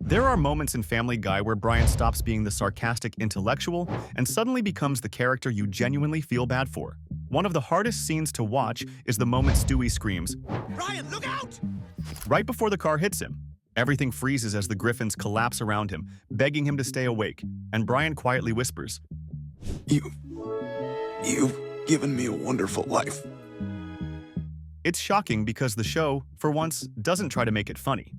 There are moments in Family Guy where Brian stops being the sarcastic intellectual and suddenly becomes the character you genuinely feel bad for. One of the hardest scenes to watch is the moment Stewie screams, "Brian, look out!" right before the car hits him. Everything freezes as the Griffins collapse around him, begging him to stay awake, and Brian quietly whispers, You've given me a wonderful life. It's shocking because the show, for once, doesn't try to make it funny.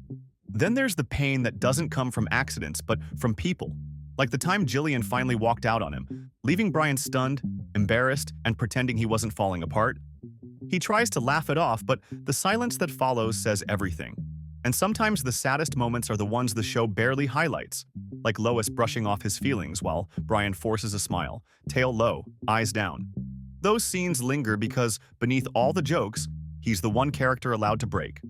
Then there's the pain that doesn't come from accidents, but from people. Like the time Jillian finally walked out on him, leaving Brian stunned, embarrassed, and pretending he wasn't falling apart. He tries to laugh it off, but the silence that follows says everything. And sometimes the saddest moments are the ones the show barely highlights, like Lois brushing off his feelings while Brian forces a smile, tail low, eyes down. Those scenes linger because, beneath all the jokes, he's the one character allowed to break.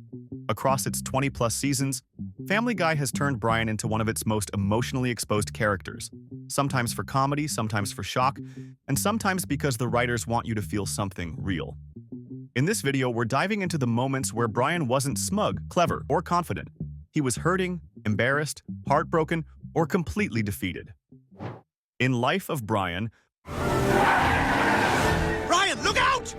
Across its 20-plus seasons, Family Guy has turned Brian into one of its most emotionally exposed characters, sometimes for comedy, sometimes for shock, and sometimes because the writers want you to feel something real. In this video, we're diving into the moments where Brian wasn't smug, clever, or confident. He was hurting, embarrassed, heartbroken, or completely defeated. In Life of Brian, "Brian, look out!"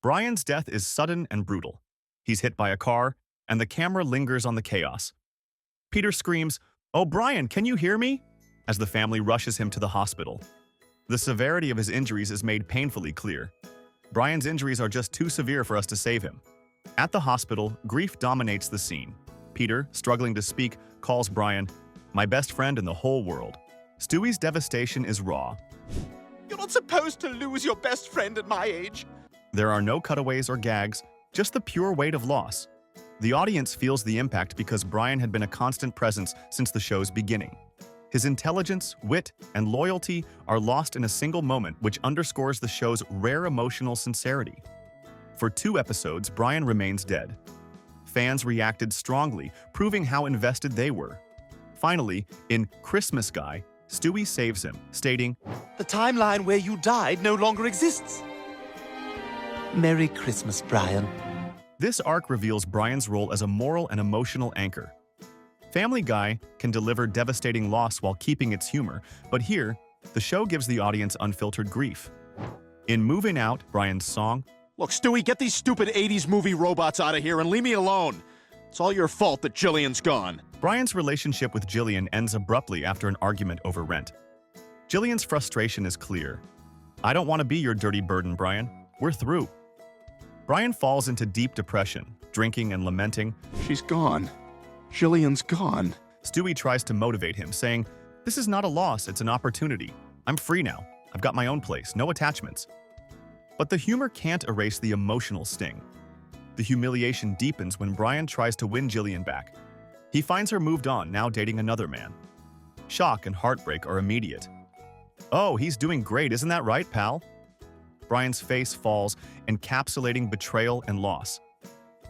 Brian's death is sudden and brutal. He's hit by a car, and the camera lingers on the chaos. Peter screams, "Oh, Brian, can you hear me?" as the family rushes him to the hospital. The severity of his injuries is made painfully clear. Brian's injuries are just too severe for us to save him. At the hospital, grief dominates the scene. Peter, struggling to speak, calls Brian, "My best friend in the whole world." Stewie's devastation is raw. "You're not supposed to lose your best friend at my age." There are no cutaways or gags, just the pure weight of loss. The audience feels the impact because Brian had been a constant presence since the show's beginning. His intelligence, wit, and loyalty are lost in a single moment, which underscores the show's rare emotional sincerity. For 2 episodes, Brian remains dead. Fans reacted strongly, proving how invested they were. Finally, in Christmas Guy, Stewie saves him, stating, "The timeline where you died no longer exists." Merry Christmas, Brian. This arc reveals Brian's role as a moral and emotional anchor. Family Guy can deliver devastating loss while keeping its humor, but here, the show gives the audience unfiltered grief. In Moving Out, Brian's song, "Look, Stewie, get these stupid 80s movie robots out of here and leave me alone. It's all your fault that Jillian's gone." Brian's relationship with Jillian ends abruptly after an argument over rent. Jillian's frustration is clear. "I don't want to be your dirty burden, Brian. We're through." Brian falls into deep depression, drinking and lamenting. She's gone. Jillian's gone. Stewie tries to motivate him, saying, "This is not a loss, it's an opportunity. I'm free now. I've got my own place, no attachments." But the humor can't erase the emotional sting. The humiliation deepens when Brian tries to win Jillian back. He finds her moved on, now dating another man. Shock and heartbreak are immediate. "Oh, he's doing great, isn't that right, pal?" Brian's face falls, encapsulating betrayal and loss.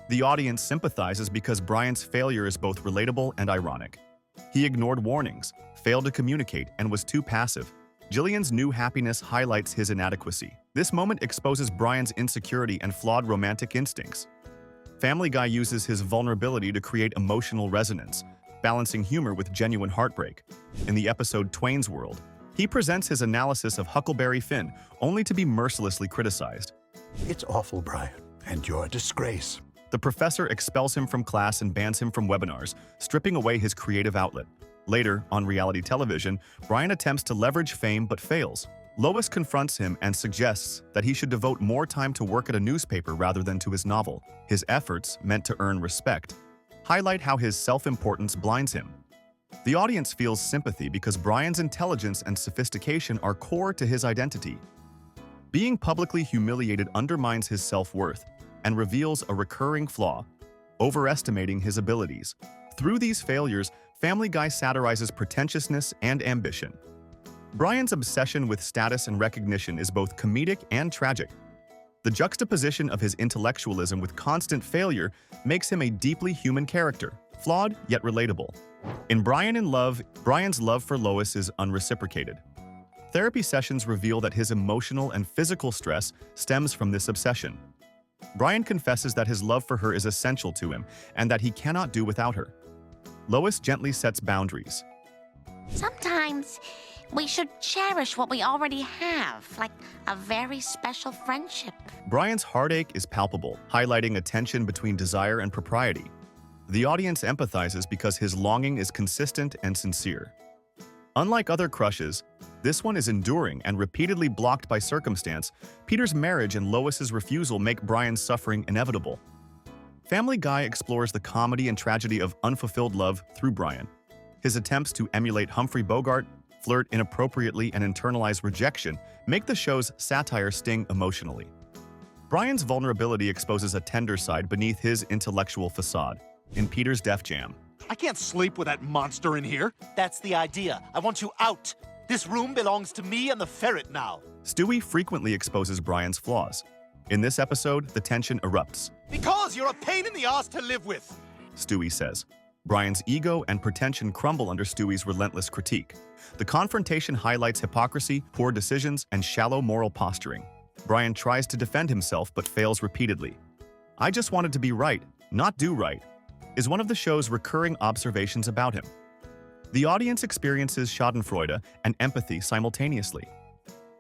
The audience sympathizes because Brian's failure is both relatable and ironic. He ignored warnings, failed to communicate, and was too passive. Jillian's new happiness highlights his inadequacy. This moment exposes Brian's insecurity and flawed romantic instincts. Family Guy uses his vulnerability to create emotional resonance, balancing humor with genuine heartbreak. In the episode Twain's World, he presents his analysis of Huckleberry Finn, only to be mercilessly criticized. "It's awful, Brian, and you're a disgrace." The professor expels him from class and bans him from webinars, stripping away his creative outlet. Later, on reality television, Brian attempts to leverage fame but fails. Lois confronts him and suggests that he should devote more time to work at a newspaper rather than to his novel. His efforts, meant to earn respect, highlight how his self-importance blinds him. The audience feels sympathy because Brian's intelligence and sophistication are core to his identity. Being publicly humiliated undermines his self-worth and reveals a recurring flaw, overestimating his abilities. Through these failures, Family Guy satirizes pretentiousness and ambition. Brian's obsession with status and recognition is both comedic and tragic. The juxtaposition of his intellectualism with constant failure makes him a deeply human character, flawed yet relatable. In Brian in Love, Brian's love for Lois is unreciprocated. Therapy sessions reveal that his emotional and physical stress stems from this obsession. Brian confesses that his love for her is essential to him and that he cannot do without her. Lois gently sets boundaries. Sometimes we should cherish what we already have, like a very special friendship. Brian's heartache is palpable, highlighting a tension between desire and propriety. The audience empathizes because his longing is consistent and sincere. Unlike other crushes, this one is enduring and repeatedly blocked by circumstance. Peter's marriage and Lois's refusal make Brian's suffering inevitable. Family Guy explores the comedy and tragedy of unfulfilled love through Brian. His attempts to emulate Humphrey Bogart, flirt inappropriately, and internalize rejection make the show's satire sting emotionally. Brian's vulnerability exposes a tender side beneath his intellectual facade. In Peter's Def Jam, I can't sleep with that monster in here. That's the idea. I want you out. This room belongs to me and the ferret now. Stewie frequently exposes Brian's flaws. In this episode, the tension erupts. Because you're a pain in the ass to live with. Stewie says. Brian's ego and pretension crumble under Stewie's relentless critique. The confrontation highlights hypocrisy, poor decisions, and shallow moral posturing. Brian tries to defend himself but fails repeatedly. "I just wanted to be right, not do right," is one of the show's recurring observations about him. The audience experiences schadenfreude and empathy simultaneously.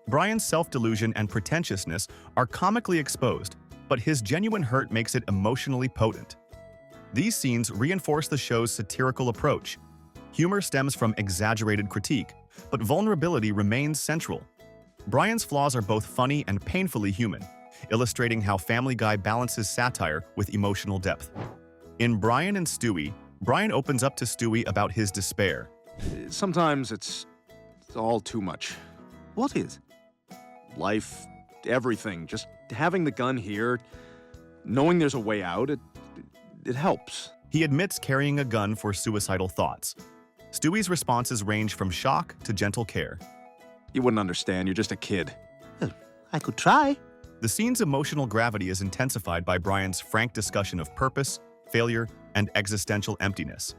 Brian's self-delusion and pretentiousness are comically exposed, but his genuine hurt makes it emotionally potent. These scenes reinforce the show's satirical approach. Humor stems from exaggerated critique, but vulnerability remains central. Brian's flaws are both funny and painfully human, illustrating how Family Guy balances satire with emotional depth. In Brian and Stewie, Brian opens up to Stewie about his despair. Sometimes it's all too much. What is? Life, everything. Just having the gun here, knowing there's a way out, it helps. He admits carrying a gun for suicidal thoughts. Stewie's responses range from shock to gentle care. You wouldn't understand, you're just a kid. Well, I could try. The scene's emotional gravity is intensified by Brian's frank discussion of purpose, failure, and existential emptiness.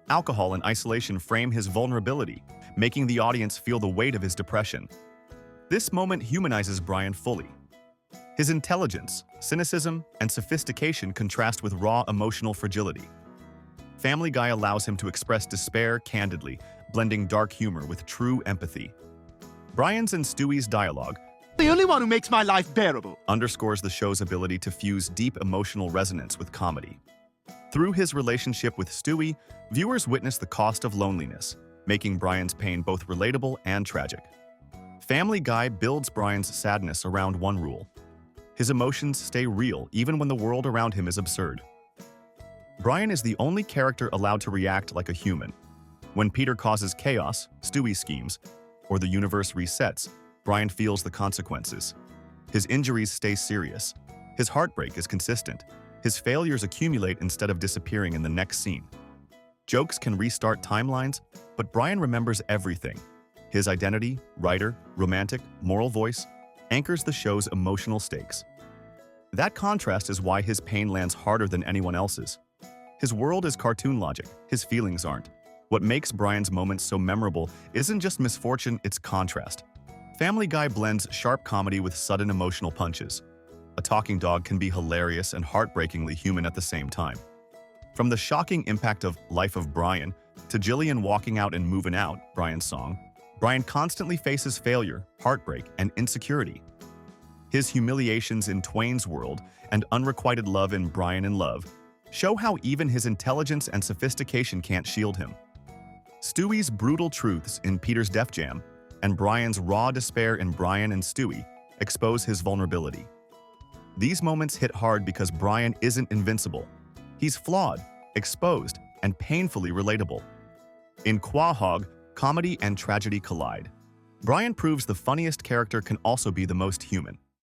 Alcohol and isolation frame his vulnerability, making the audience feel the weight of his depression. This moment humanizes Brian fully. His intelligence, cynicism, and sophistication contrast with raw emotional fragility. Family Guy allows him to express despair candidly, blending dark humor with true empathy. Brian's and Stewie's dialogue, The only one who makes my life bearable. underscores the show's ability to fuse deep emotional resonance with comedy. Through his relationship with Stewie, viewers witness the cost of loneliness, making Brian's pain both relatable and tragic. Family Guy builds Brian's sadness around one rule: his emotions stay real even when the world around him is absurd. Brian is the only character allowed to react like a human. When Peter causes chaos, Stewie schemes, or the universe resets, Brian feels the consequences. His injuries stay serious. His heartbreak is consistent. His failures accumulate instead of disappearing in the next scene. Jokes can restart timelines, but Brian remembers everything. His identity, writer, romantic, moral voice, anchors the show's emotional stakes. That contrast is why his pain lands harder than anyone else's. His world is cartoon logic, his feelings aren't. What makes Brian's moments so memorable isn't just misfortune, it's contrast. Family Guy blends sharp comedy with sudden emotional punches. A talking dog can be hilarious and heartbreakingly human at the same time. From the shocking impact of Life of Brian to Jillian walking out and moving out, Brian's song, Brian constantly faces failure, heartbreak, and insecurity. His humiliations in Twain's World and unrequited love in Brian in Love show how even his intelligence and sophistication can't shield him. Stewie's brutal truths in Peter's Def Jam and Brian's raw despair in Brian and Stewie expose his vulnerability. These moments hit hard because Brian isn't invincible. He's flawed, exposed, and painfully relatable. In Quahog, comedy and tragedy collide. Brian proves the funniest character can also be the most human.